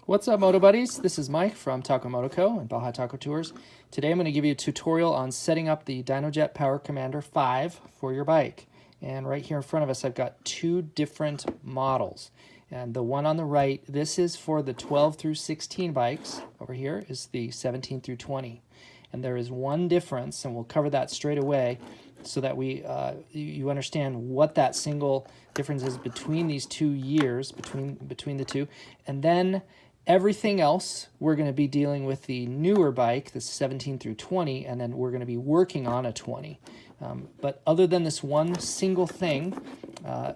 What's up, Moto Buddies? This is Mike from Taco Moto Co. and Baja Taco Tours. Today I'm going to give you a tutorial on setting up the Dynojet Power Commander 5 for your bike. And right here in front of us I've got two different models. And the one on the right, this is for the 12 through 16 bikes. Over here is the 17 through 20. And there is one difference, and we'll cover that straight away so that you understand what that single difference is between these 2 years, between the two. And then everything else, we're going to be dealing with the newer bike, the 17 through 20, and then we're going to be working on a 20. But other than this one single thing,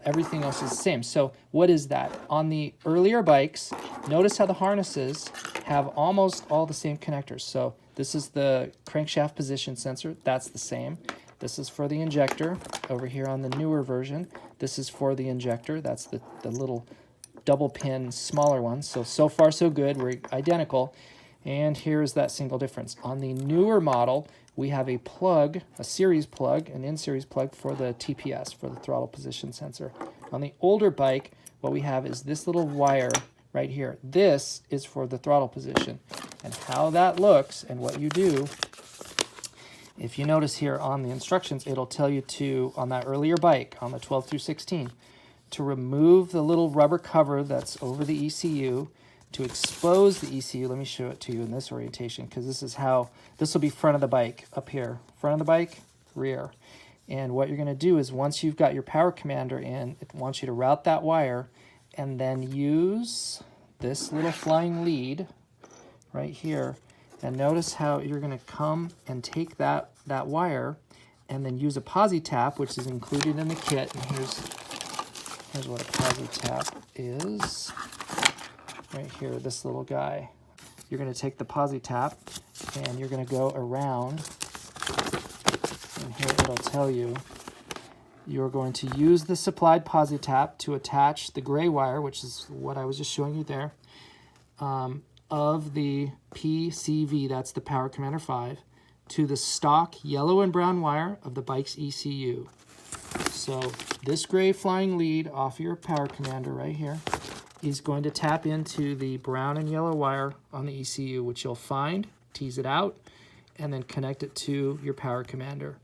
everything else is the same. So what is that? On the earlier bikes, notice how the harnesses have almost all the same connectors. So this is the crankshaft position sensor. That's the same. This is for the injector. Over here on the newer version, this is for the injector. That's the little double pin smaller one. So far so good. We're identical. And here's that single difference. On the newer model, we have a plug, a series plug, an in-series plug for the TPS, for the throttle position sensor. On the older bike, what we have is this little wire right here. This is for the throttle position. And how that looks and what you do, if you notice here on the instructions, it'll tell you to, on that earlier bike, on the 12 through 16, to remove the little rubber cover that's over the ECU, to expose the ECU. Let me show it to you in this orientation, because this will be front of the bike up here. Front of the bike, rear. And what you're going to do is once you've got your Power Commander in, it wants you to route that wire and then use this little flying lead right here. And notice how you're going to come and take that wire and then use a posi tap, which is included in the kit. And here's what a posi tap is. Right here, this little guy. You're going to take the posi tap and you're going to go around, and here it'll tell you you're going to use the supplied posi tap to attach the gray wire, which is what I was just showing you there, of the PCV, that's the Power Commander 5, to the stock yellow and brown wire of the bike's ECU. So this gray flying lead off your Power Commander right here is going to tap into the brown and yellow wire on the ECU, which you'll find, tease it out, and then connect it to your Power Commander.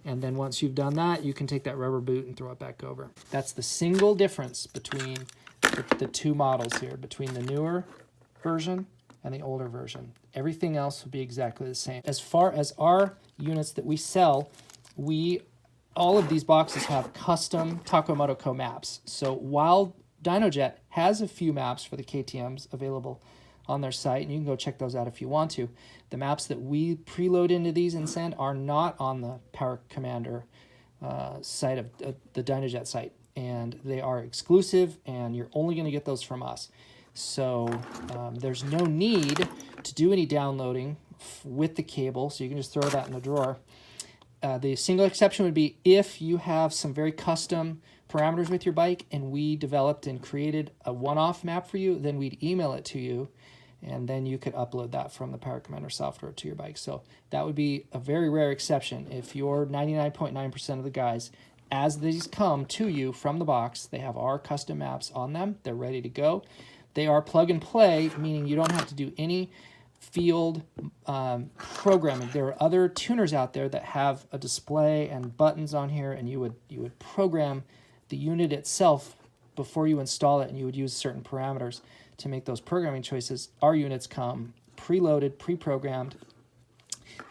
And then once you've done that, you can take that rubber boot and throw it back over. That's the single difference between the two models here, between the newer version and the older version. Everything else will be exactly the same. As far as our units that we sell, all of these boxes have custom Taco Moto Co maps. So while Dynojet has a few maps for the KTMs available on their site, and you can go check those out if you want to, the maps that we preload into these and send are not on the Power Commander site of the Dynojet site, and they are exclusive, and you're only going to get those from us. So there's no need to do any downloading with the cable, so you can just throw that in the drawer. The single exception would be if you have some very custom parameters with your bike and we developed and created a one-off map for you, then we'd email it to you, and then you could upload that from the Power Commander software to your bike. So that would be a very rare exception. If you're 99.9% of the guys, as these come to you from the box, they have our custom maps on them. They're ready to go. They are plug and play, meaning you don't have to do any field programming. There are other tuners out there that have a display and buttons on here, and you would program the unit itself before you install it, and you would use certain parameters to make those programming choices. Our units come preloaded, pre-programmed.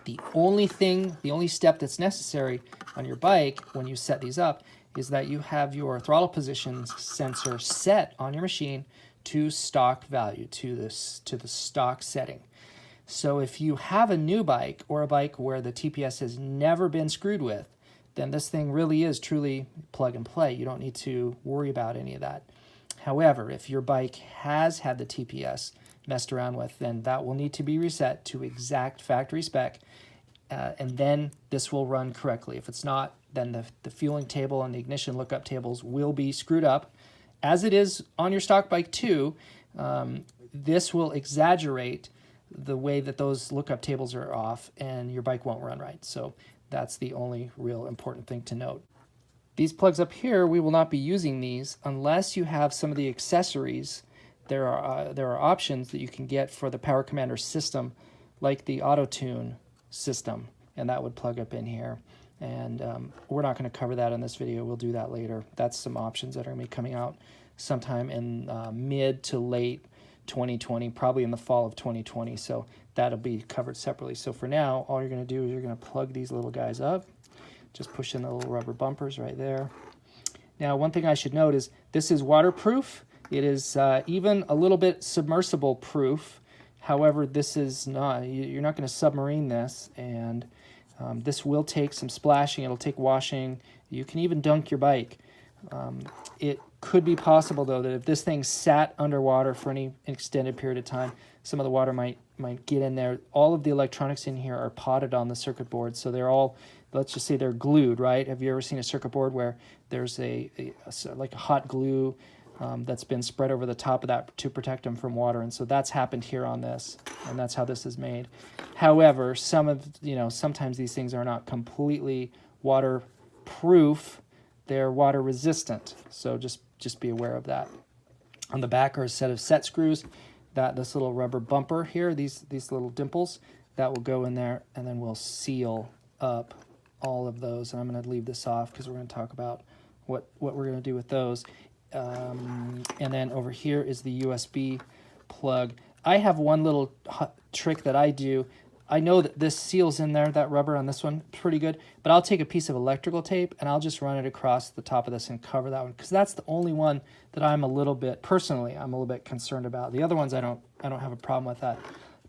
The only step that's necessary on your bike when you set these up is that you have your throttle position sensor set on your machine to stock value, to the stock setting. So if you have a new bike or a bike where the TPS has never been screwed with, then this thing really is truly plug and play. You don't need to worry about any of that. However, if your bike has had the TPS messed around with, then that will need to be reset to exact factory spec, and then this will run correctly. If it's not, then the fueling table and the ignition lookup tables will be screwed up, as it is on your stock bike too. This will exaggerate the way that those lookup tables are off, and your bike won't run right. So that's the only real important thing to note. These plugs up here, we will not be using these unless you have some of the accessories there are options that you can get for the Power Commander system, like the auto tune system, and that would plug up in here. And we're not going to cover that in this video. We'll do that later. That's some options that are going to be coming out sometime in mid to late 2020, probably in the fall of 2020. So that'll be covered separately. So for now, all you're going to do is you're going to plug these little guys up. Just push in the little rubber bumpers right there. Now, one thing I should note is this is waterproof. It is even a little bit submersible proof. However, this is not, you're not going to submarine this, and this will take some splashing. It'll take washing. You can even dunk your bike. It could be possible, though, that if this thing sat underwater for any extended period of time, some of the water might get in there. All of the electronics in here are potted on the circuit board, so they're all, let's just say they're glued, right? Have you ever seen a circuit board where there's like a hot glue that's been spread over the top of that to protect them from water? And so that's happened here on this, and that's how this is made. However, sometimes these things are not completely waterproof. They're water resistant, so just be aware of that. On the back are a set of set screws. This little rubber bumper here, these little dimples, that will go in there, and then we'll seal up all of those. And I'm going to leave this off because we're going to talk about what we're going to do with those. And then over here is the USB plug. I have one little trick that I do. I know that this seals in there, that rubber on this one, pretty good, but I'll take a piece of electrical tape and I'll just run it across the top of this and cover that one, because that's the only one that I'm a little bit concerned about. The other ones I don't have a problem with that,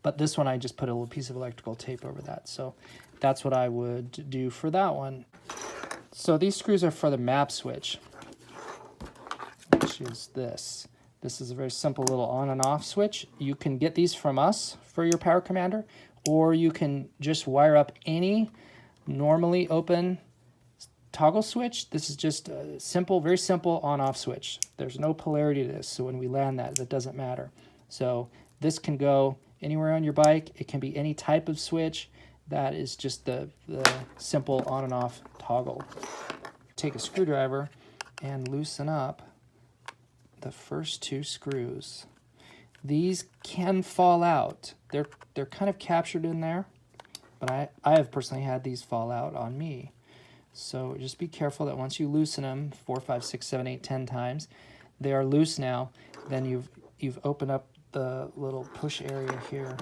but this one I just put a little piece of electrical tape over that. So that's what I would do for that one. So these screws are for the map switch, which is this. This is a very simple little on and off switch. You can get these from us for your Power Commander, or you can just wire up any normally open toggle switch. This is just a simple, very simple on-off switch. There's no polarity to this, so when we land that doesn't matter. So this can go anywhere on your bike. It can be any type of switch. That is just the simple on and off toggle. Take a screwdriver and loosen up the first two screws. These can fall out. They're kind of captured in there, but I have personally had these fall out on me. So just be careful that once you loosen them 4, 5, 6, 7, 8, 10 times, they are loose now. Then you've opened up the little push area here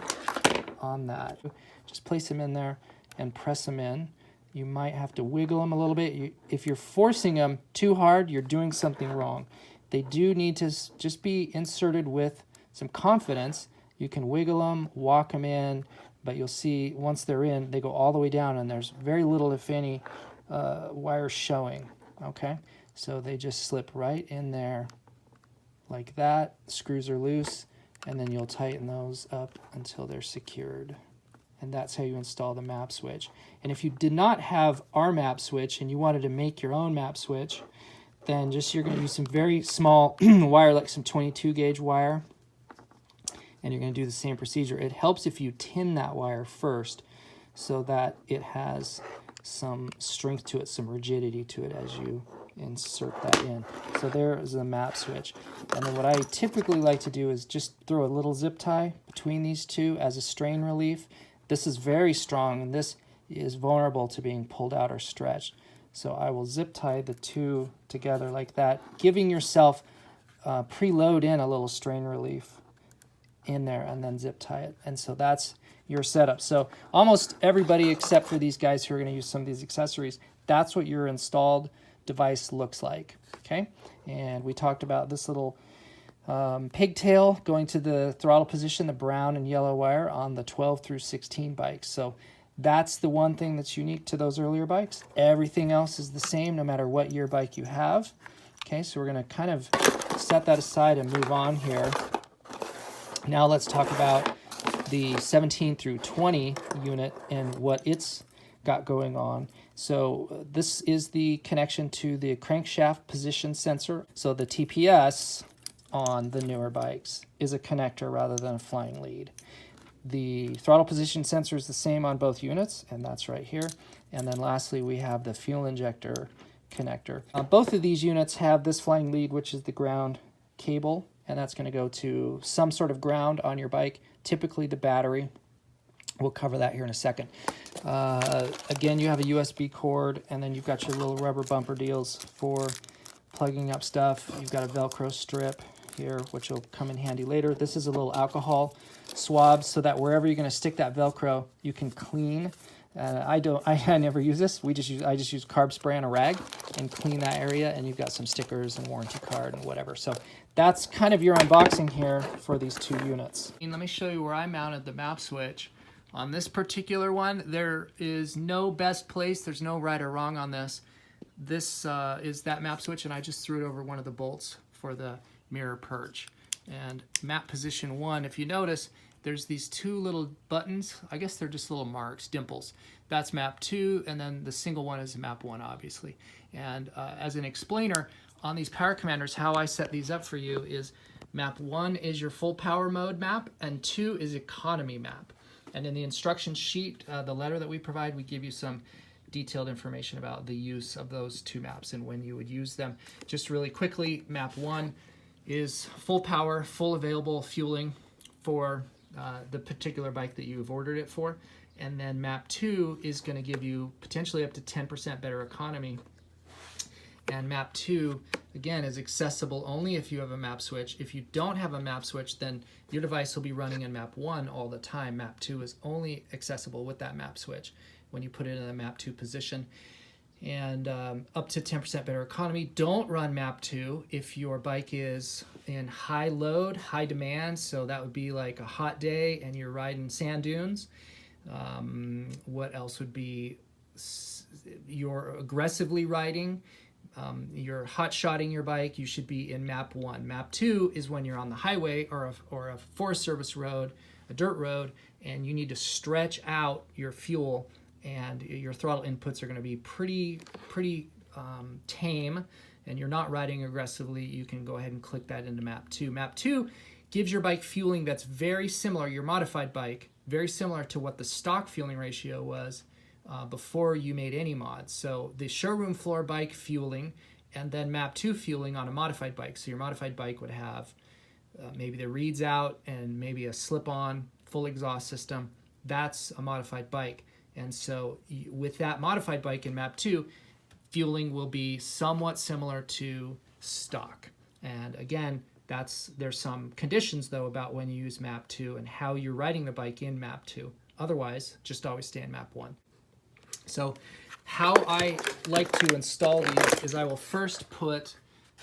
on that. Just place them in there and press them in. You might have to wiggle them a little bit. If you're forcing them too hard, you're doing something wrong. They do need to just be inserted with some confidence. You can wiggle them, walk them in, but you'll see once they're in, they go all the way down, and there's very little, if any, wire showing. Okay, so they just slip right in there like that. Screws are loose, and then you'll tighten those up until they're secured. And that's how you install the map switch. And if you did not have our map switch and you wanted to make your own map switch, then you're going to use some very small wire, like some 22 gauge wire, and you're going to do the same procedure. It helps if you tin that wire first so that it has some strength to it, some rigidity to it as you insert that in. So there is the map switch. And then what I typically like to do is just throw a little zip tie between these two as a strain relief. This is very strong, and this is vulnerable to being pulled out or stretched. So I will zip tie the two together like that, giving yourself preload in a little strain relief in there and then zip tie it. And so that's your setup. So almost everybody except for these guys who are going to use some of these accessories, that's what your installed device looks like. Okay, and we talked about this little pigtail going to the throttle position, the brown and yellow wire on the 12 through 16 bikes. So that's the one thing that's unique to those earlier bikes. Everything else is the same no matter what year bike you have. Okay, so we're going to kind of set that aside and move on here. Now let's talk about the 17 through 20 unit and what it's got going on. So this is the connection to the crankshaft position sensor. So the TPS on the newer bikes is a connector rather than a flying lead. The throttle position sensor is the same on both units, and that's right here. And then lastly, we have the fuel injector connector. Both of these units have this flying lead, which is the ground cable, and that's going to go to some sort of ground on your bike, typically the battery. We'll cover that here in a second. Again, you have a USB cord, and then you've got your little rubber bumper deals for plugging up stuff. You've got a Velcro strip here, which will come in handy later. This is a little alcohol swab so that wherever you're going to stick that Velcro, you can clean. I never use this. I just use carb spray on a rag and clean that area, and you've got some stickers and warranty card and whatever. So that's kind of your unboxing here for these two units. And let me show you where I mounted the map switch. On this particular one, there is no best place. There's no right or wrong on this. This is that map switch, and I just threw it over one of the bolts for the mirror perch. And map position 1, if you notice, there's these two little buttons. I guess they're just little marks, dimples. That's map 2, and then the single one is map 1, obviously. And as an explainer, on these Power Commanders, how I set these up for you is map 1 is your full power mode map, and 2 is economy map. And in the instruction sheet, the letter that we provide, we give you some detailed information about the use of those two maps and when you would use them. Just really quickly, map 1 is full power, full available fueling for the particular bike that you've ordered it for. And then map 2 is going to give you potentially up to 10% better economy. And map 2, again, is accessible only if you have a map switch. If you don't have a map switch, then your device will be running in map 1 all the time. Map 2 is only accessible with that map switch when you put it in the map 2 position. And up to 10% better economy. Don't run map 2 if your bike is in high load, high demand. So that would be like a hot day and you're riding sand dunes. What else would be? You're aggressively riding. You're hot-shotting your bike, you should be in map 1. Map 2 is when you're on the highway or a Forest Service road, a dirt road, and you need to stretch out your fuel, and your throttle inputs are going to be pretty tame, and you're not riding aggressively. You can go ahead and click that into map 2. Map 2 gives your bike fueling that's very similar, your modified bike, very similar to what the stock fueling ratio was before you made any mods. So the showroom floor bike fueling, and then map 2 fueling on a modified bike. So your modified bike would have maybe the reeds out and maybe a slip-on full exhaust system. That's a modified bike. And so with that modified bike in map 2, fueling will be somewhat similar to stock. And again, there's some conditions though about when you use map 2 and how you're riding the bike in map 2. Otherwise, just always stay in map 1. So how I like to install these is I will first put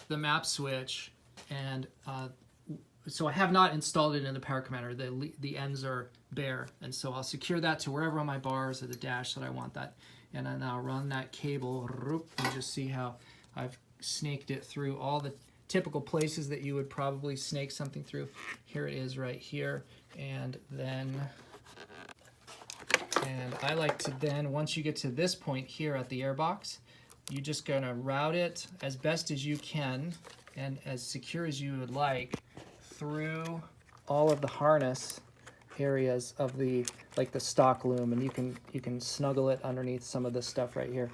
the map switch, and so I have not installed it in the Power Commander. The ends are bare, and so I'll secure that to wherever on my bars or the dash that I want that. And then I'll run that cable, and just see how I've snaked it through all the typical places that you would probably snake something through. Here it is right here, and I like to then, once you get to this point here at the airbox, you're just going to route it as best as you can and as secure as you would like through all of the harness areas of the stock loom, and you can snuggle it underneath some of this stuff right here.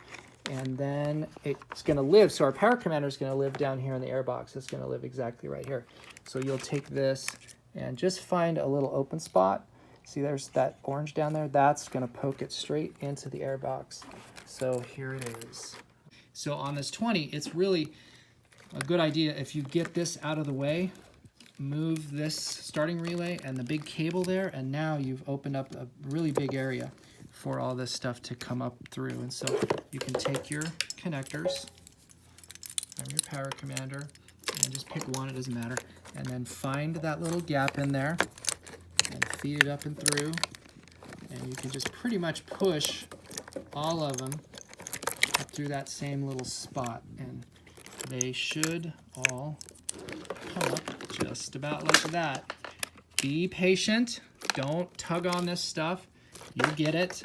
And then it's going to live, so our Power Commander is going to live down here in the airbox. It's going to live exactly right here. So you'll take this and just find a little open spot. See, there's that orange down there. That's going to poke it straight into the airbox. So here it is. So on this 20, it's really a good idea if you get this out of the way, move this starting relay and the big cable there, and now you've opened up a really big area for all this stuff to come up through. And so you can take your connectors from your Power Commander and just pick one, it doesn't matter, and then find that little gap in there and feed it up and through, and you can just pretty much push all of them up through that same little spot, and they should all come up just about like that. Be patient, don't tug on this stuff, you'll get it.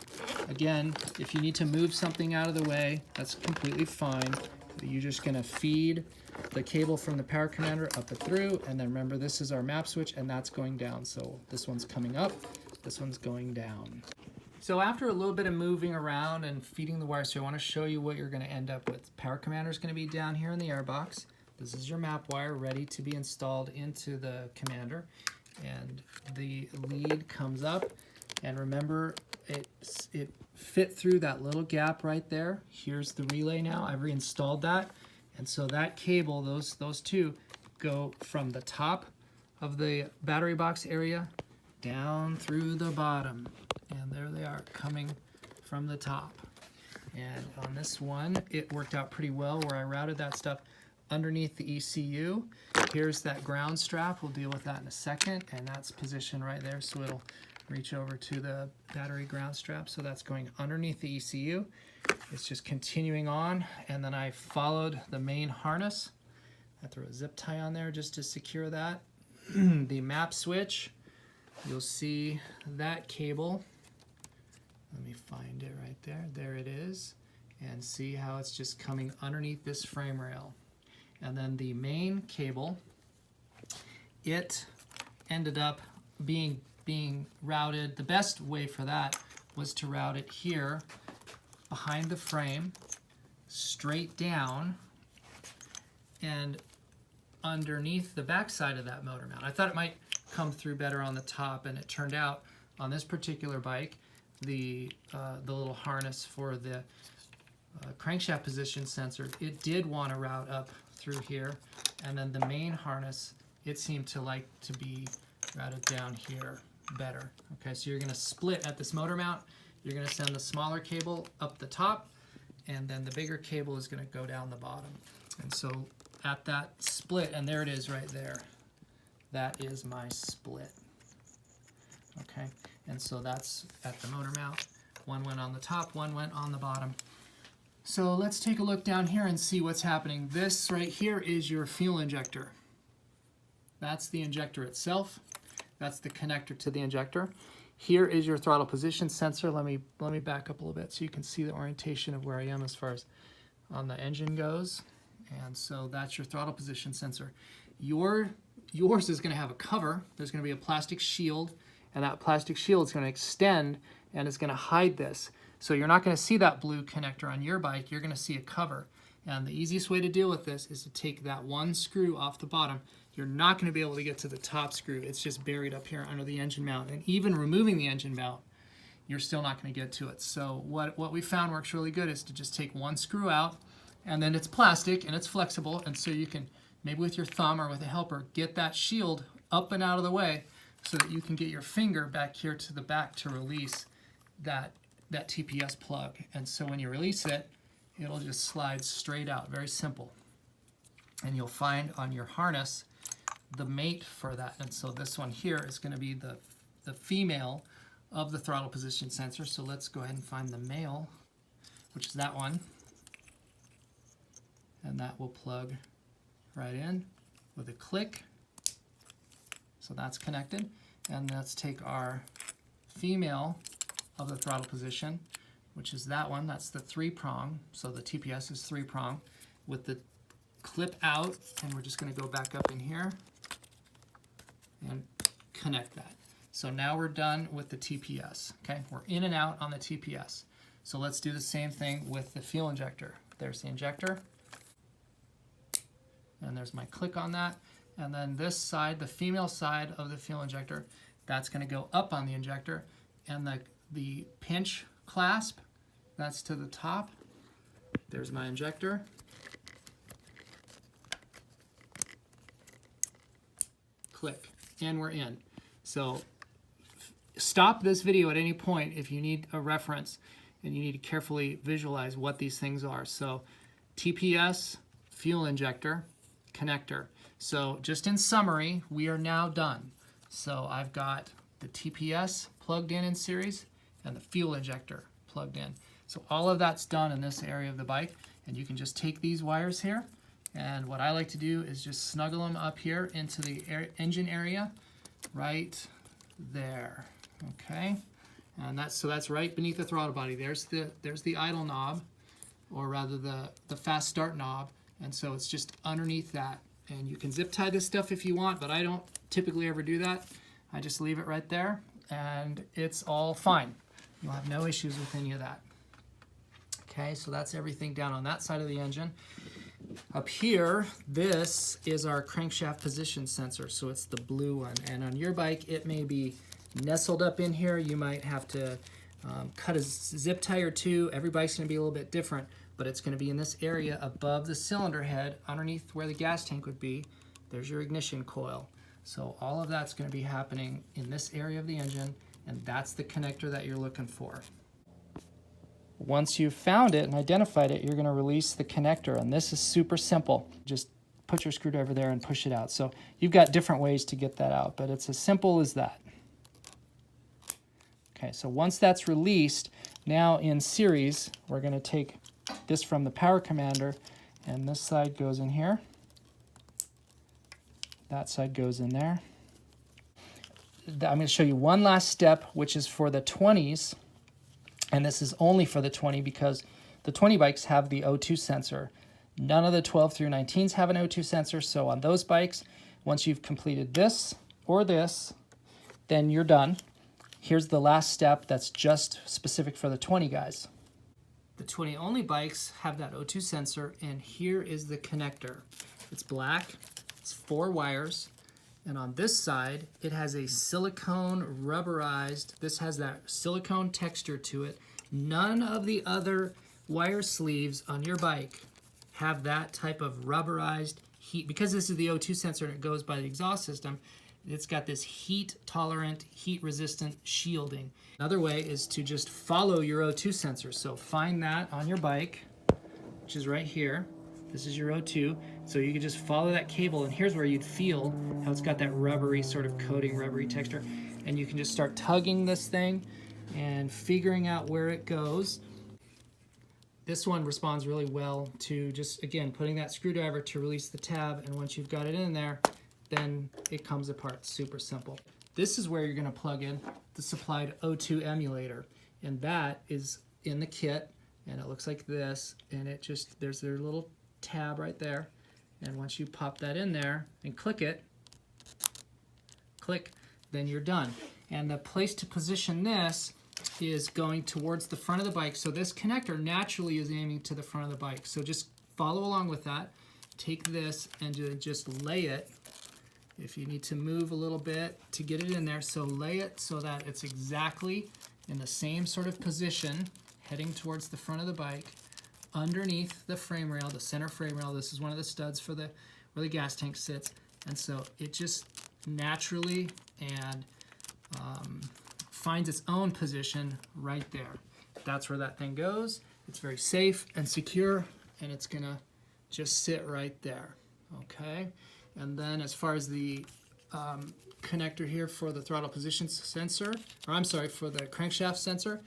Again, if you need to move something out of the way, that's completely fine. You're just going to feed the cable from the Power Commander up and through, and then remember this is our map switch, and that's going down. So this one's coming up, this one's going down. So after a little bit of moving around and feeding the wires, so I want to show you what you're going to end up with. Power Commander is going to be down here in the airbox. This is your map wire ready to be installed into the Commander, and the lead comes up, and remember it fit through that little gap right there. Here's the relay now. I've reinstalled that, and so that cable, those two, go from the top of the battery box area down through the bottom, and there they are coming from the top. And on this one, it worked out pretty well where I routed that stuff underneath the ECU. Here's that ground strap. We'll deal with that in a second, and that's positioned right there, so it'll reach over to the battery ground strap. So that's going underneath the ECU. It's just continuing on, and then I followed the main harness. I threw a zip tie on there just to secure that. The map switch, you'll see that cable. Let me find it right there. There it is. And see how it's just coming underneath this frame rail. And then the main cable, it ended up being routed. The best way for that was to route it here behind the frame, straight down, and underneath the back side of that motor mount. I thought it might come through better on the top, and it turned out on this particular bike, the little harness for the crankshaft position sensor, it did want to route up through here, and then the main harness, it seemed to like to be routed down here better. Okay, so you're going to split at this motor mount. You're going to send the smaller cable up the top, and then the bigger cable is going to go down the bottom. And so at that split, and there it is right there, that is my split. Okay, and so that's at the motor mount. One went on the top, one went on the bottom. So let's take a look down here and see what's happening. This right here is your fuel injector. That's the injector itself. That's the connector to the injector. Here is your throttle position sensor. Let me back up a little bit so you can see the orientation of where I am as far as on the engine goes. And so that's your throttle position sensor. Yours is going to have a cover. There's going to be a plastic shield, and that plastic shield is going to extend and it's going to hide this. So you're not going to see that blue connector on your bike. You're going to see a cover. And the easiest way to deal with this is to take that one screw off the bottom. You're not going to be able to get to the top screw. It's just buried up here under the engine mount. And even removing the engine mount, you're still not going to get to it. So what we found works really good is to just take one screw out, and then it's plastic and it's flexible, and so you can, maybe with your thumb or with a helper, get that shield up and out of the way so that you can get your finger back here to the back to release that TPS plug. And so when you release it, it'll just slide straight out. Very simple. And you'll find on your harness the mate for that. And so this one here is going to be the female of the throttle position sensor. So let's go ahead and find the male, which is that one. And that will plug right in with a click. So that's connected. And let's take our female of the throttle position, which is that one. That's the 3-prong. So the TPS is 3-prong with the clip out, and we're just going to go back up in here and connect that. So now we're done with the TPS. Okay, we're in and out on the TPS. So let's do the same thing with the fuel injector. There's the injector, and there's my click on that. And then this side, the female side of the fuel injector, that's going to go up on the injector, and the pinch clasp, that's to the top. There's my injector. Click, and we're in. So stop this video at any point if you need a reference and you need to carefully visualize what these things are. So TPS, fuel injector, connector. So just in summary, we are now done. So I've got the TPS plugged in series and the fuel injector plugged in. So all of that's done in this area of the bike, and you can just take these wires here, and what I like to do is just snuggle them up here into the engine area right there. Okay, and that's right beneath the throttle body. There's the idle knob, or rather the fast start knob, and so it's just underneath that. And you can zip tie this stuff if you want, but I don't typically ever do that. I just leave it right there, and it's all fine. You'll have no issues with any of that. Okay, so that's everything down on that side of the engine. Up here, this is our crankshaft position sensor, so it's the blue one. And on your bike, it may be nestled up in here. You might have to cut a zip tie or two. Every bike's going to be a little bit different, but it's going to be in this area above the cylinder head, underneath where the gas tank would be. There's your ignition coil. So all of that's going to be happening in this area of the engine, and that's the connector that you're looking for. Once you've found it and identified it, you're going to release the connector, and this is super simple. Just put your screwdriver there and push it out. So you've got different ways to get that out, but it's as simple as that. Okay, so once that's released, now in series, we're going to take this from the Power Commander, and this side goes in here. That side goes in there. I'm going to show you one last step, which is for the 20s. And this is only for the 20 because the 20 bikes have the O2 sensor. None of the 12 through 19s have an O2 sensor. So on those bikes, once you've completed this or this, then you're done. Here's the last step that's just specific for the 20 guys. The 20 only bikes have that O2 sensor, and here is the connector. It's black, it's 4 wires. And on this side, it has a silicone rubberized, this has that silicone texture to it. None of the other wire sleeves on your bike have that type of rubberized heat. Because this is the O2 sensor and it goes by the exhaust system, it's got this heat-tolerant, heat-resistant shielding. Another way is to just follow your O2 sensor. So find that on your bike, which is right here. This is your O2, so you can just follow that cable, and here's where you'd feel how it's got that rubbery sort of coating, rubbery texture, and you can just start tugging this thing and figuring out where it goes. This one responds really well to just, again, putting that screwdriver to release the tab, and once you've got it in there, then it comes apart. Super simple. This is where you're going to plug in the supplied O2 emulator, and that is in the kit, and it looks like this, and it just, there's their little tab right there, and once you pop that in there and click it, then you're done. And the place to position this is going towards the front of the bike, so this connector naturally is aiming to the front of the bike. So just follow along with that. Take this and just lay it. If you need to move a little bit to get it in there, so lay it so that it's exactly in the same sort of position heading towards the front of the bike, underneath the frame rail, the center frame rail. This is one of the studs for where the gas tank sits, and so it just naturally and finds its own position right there. That's where that thing goes. It's very safe and secure, and it's gonna just sit right there. Okay, and then as far as the connector here for the throttle position sensor, or I'm sorry, for the crankshaft sensor,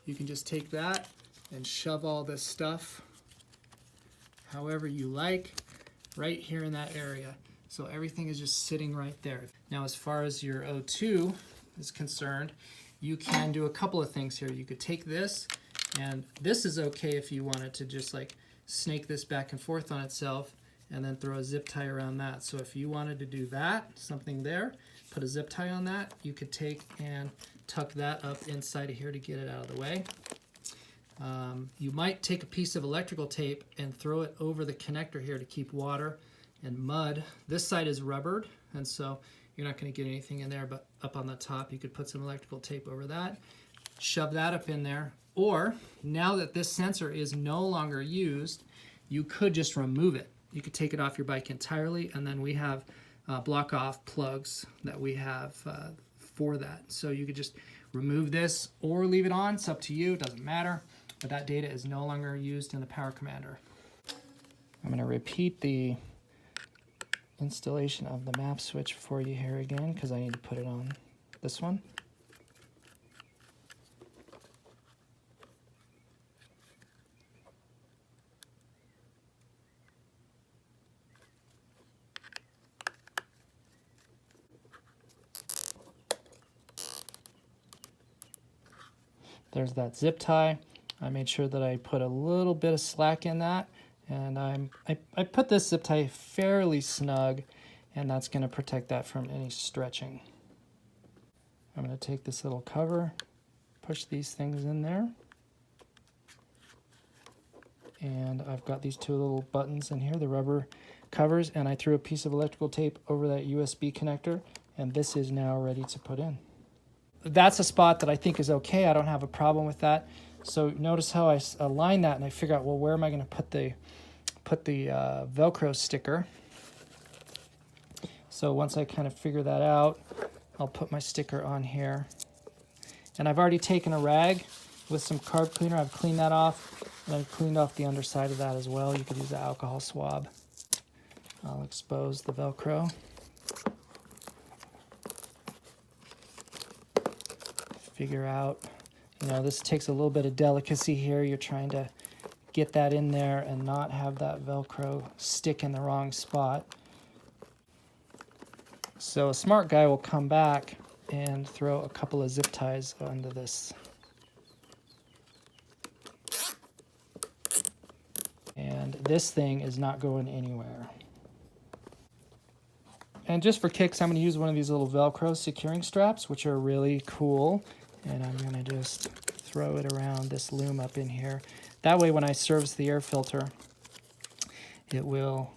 you can just take that and shove all this stuff however you like right here in that area. So everything is just sitting right there. Now as far as your O2 is concerned, you can do a couple of things here. You could take this, and this is okay if you wanted to just like snake this back and forth on itself and then throw a zip tie around that. So if you wanted to do that, something there, put a zip tie on that, you could take and tuck that up inside of here to get it out of the way. You might take a piece of electrical tape and throw it over the connector here to keep water and mud. This side is rubbered, and so you're not going to get anything in there, but up on the top you could put some electrical tape over that, shove that up in there. Or now that this sensor is no longer used, you could just remove it. You could take it off your bike entirely, and then we have block off plugs that we have for that. So you could just remove this or leave it on. It's up to you, it doesn't matter. But that data is no longer used in the Power Commander. I'm going to repeat the installation of the map switch for you here again because I need to put it on this one. There's that zip tie. I made sure that I put a little bit of slack in that, and I put this zip tie fairly snug, and that's going to protect that from any stretching. I'm going to take this little cover, push these things in there, And I've got these two little buttons in here, the rubber covers, and I threw a piece of electrical tape over that USB connector, and this is now ready to put in. That's a spot that I think is okay. I don't have a problem with that. So notice how I align that, and I figure out, well, where am I going to put the Velcro sticker? So once I kind of figure that out, I'll put my sticker on here. And I've already taken a rag with some carb cleaner. I've cleaned that off, and I've cleaned off the underside of that as well. You could use an alcohol swab. I'll expose the Velcro. Figure out, you know, this takes a little bit of delicacy here. You're trying to get that in there and not have that Velcro stick in the wrong spot. So a smart guy will come back and throw a couple of zip ties onto this. And this thing is not going anywhere. And just for kicks, I'm going to use one of these little Velcro securing straps, which are really cool. And I'm going to just throw it around this loom up in here. That way when I service the air filter, it will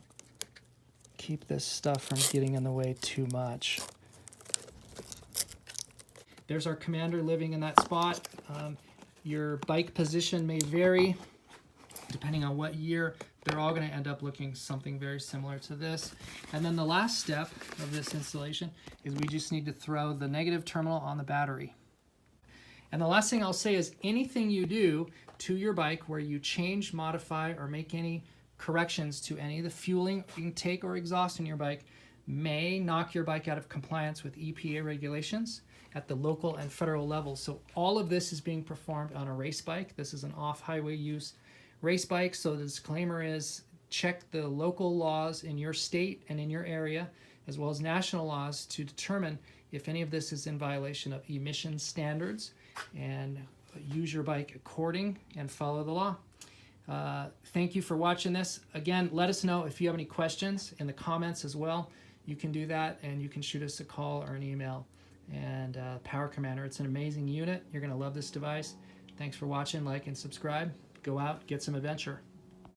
keep this stuff from getting in the way too much. There's our Commander living in that spot. Your bike position may vary depending on what year. They're all going to end up looking something very similar to this. And then the last step of this installation is we just need to throw the negative terminal on the battery. And the last thing I'll say is anything you do to your bike where you change, modify, or make any corrections to any of the fueling, intake, or exhaust in your bike may knock your bike out of compliance with EPA regulations at the local and federal level. So all of this is being performed on a race bike. This is an off-highway use race bike. So the disclaimer is check the local laws in your state and in your area, as well as national laws, to determine if any of this is in violation of emission standards, and use your bike according and follow the law. Thank you for watching this. Again, let us know if you have any questions in the comments as well. You can do that, and you can shoot us a call or an email. And Power Commander, it's an amazing unit. You're going to love this device. Thanks for watching. Like and subscribe. Go out, get some adventure.